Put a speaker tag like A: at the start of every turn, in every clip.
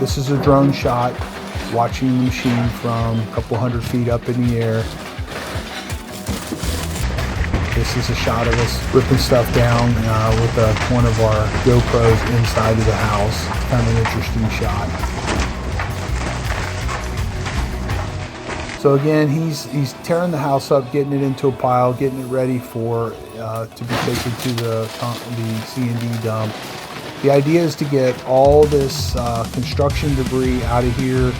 A: This is a drone shot, watching the machine from a couple 100 feet up in the air. This is a shot of us ripping stuff down with one of our GoPros inside of the house. Kind of an interesting shot. So again, he's tearing the house up, getting it into a pile, getting it ready for to be taken to the C&D dump. The idea is to get all this construction debris out of here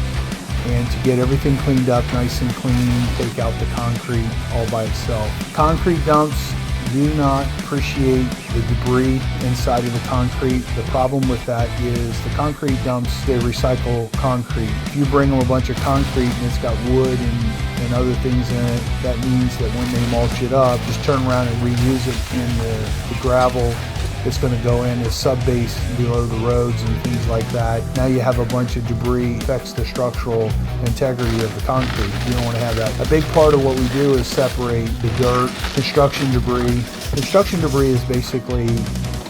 A: and to get everything cleaned up nice and clean, take out the concrete all by itself. Concrete dumps do not appreciate the debris inside of the concrete. The problem with that is the concrete dumps, they recycle concrete. If you bring them a bunch of concrete and it's got wood and other things in it, that means that when they mulch it up, just turn around and reuse it in the gravel. It's going to go in as sub-base below the roads and things like that. Now you have a bunch of debris, affects the structural integrity of the concrete. You don't want to have that. A big part of what we do is separate the dirt, construction debris. Construction debris is basically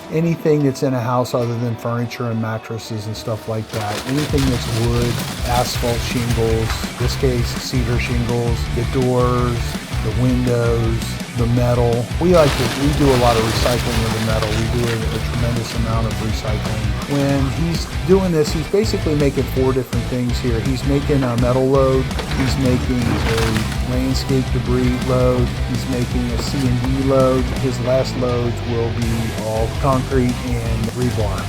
A: anything that's in a house other than furniture and mattresses and stuff like that. Anything that's wood, asphalt shingles, in this case cedar shingles, the doors, the windows, the metal. We do a lot of recycling of the metal. We do a tremendous amount of recycling. When he's doing this, he's basically making 4 different things here. He's making a metal load, he's making a landscape debris load, he's making a C&D load. His last loads will be all concrete and rebar.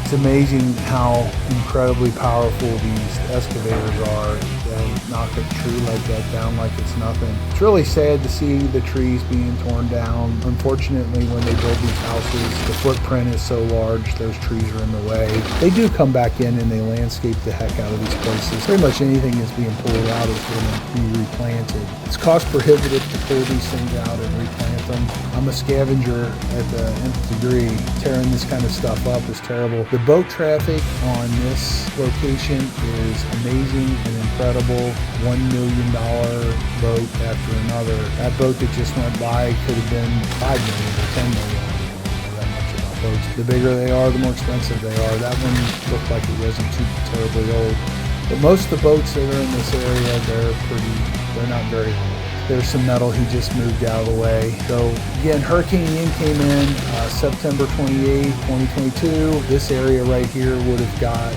A: It's amazing how incredibly powerful these excavators are. They knock a tree like that down like it's nothing. It's really sad to see the trees being torn down. Unfortunately, when they build these houses, the footprint is so large, those trees are in the way. They do come back in and they landscape the heck out of these places. Pretty much anything that's being pulled out is going to be replanted. It's cost prohibitive to pull these things out and replant them. I'm a scavenger at the nth degree. Tearing this kind of stuff up is terrible. The boat traffic on this location is amazing and incredible. $1 million boat after another. That boat that just went by could have been $5 million or $10 million. I don't know that much about boats. The bigger they are, the more expensive they are. That one looked like it wasn't too terribly old. But most of the boats that are in this area, they're not very old. There's some metal he just moved out of the way. So again, Hurricane Ian came in September 28, 2022. This area right here would have got,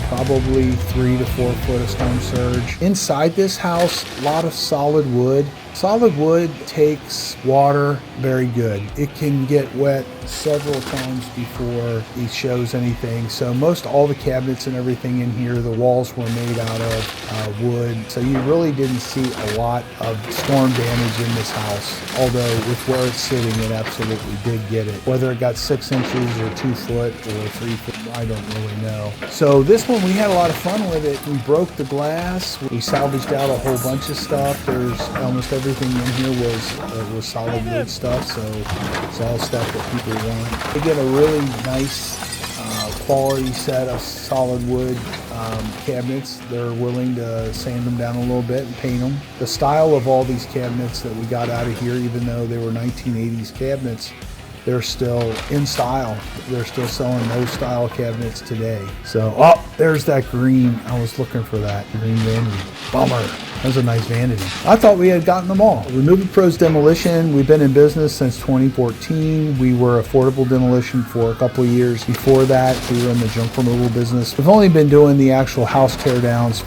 A: probably 3 to 4 foot of storm surge. Inside this house, a lot of solid wood. Solid wood takes water very good. It can get wet several times before it shows anything. So most all the cabinets and everything in here, the walls were made out of wood. So you really didn't see a lot of storm damage in this house. Although with where it's sitting, it absolutely did get it. Whether it got 6 inches or 2 foot or 3 foot, I don't really know. So this one, we had a lot of fun with it. We broke the glass. We salvaged out a whole bunch of stuff. There's almost everything in here was solid wood stuff. So it's all stuff that people want. They get a really nice quality set of solid wood cabinets. They're willing to sand them down a little bit and paint them. The style of all these cabinets that we got out of here, even though they were 1980s cabinets, they're still in style. They're still selling those style cabinets today. So, there's that green. I was looking for that green vanity. Bummer. That was a nice vanity. I thought we had gotten them all. Reuseitpros Demolition, we've been in business since 2014. We were affordable demolition for a couple of years. Before that, we were in the junk removal business. We've only been doing the actual house teardowns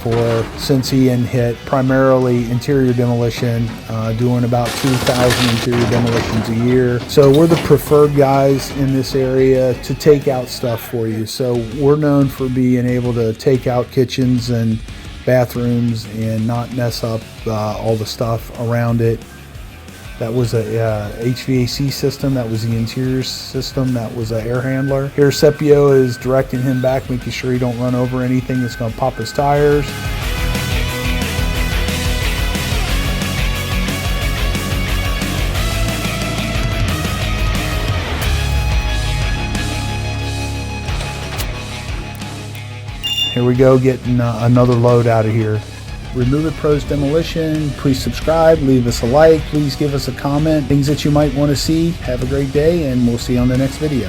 A: since Ian hit, primarily interior demolition, doing about 2,000 interior demolitions a year. So we're the preferred guys in this area to take out stuff for you. So we're known for being able to take out kitchens and bathrooms and not mess up all the stuff around it. That was a HVAC system. That was the interior system. That was an air handler. Here Sepio is directing him back, making sure he don't run over anything that's going to pop his tires. Here we go, getting another load out of here. Reuseitpros Demolition. Please subscribe, leave us a like, please give us a comment, things that you might want to see. Have a great day, and we'll see you on the next video.